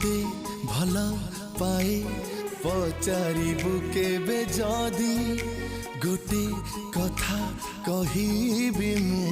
एते भल पाए पचारिबु केबे जदी गोटे कथा कहिबि मु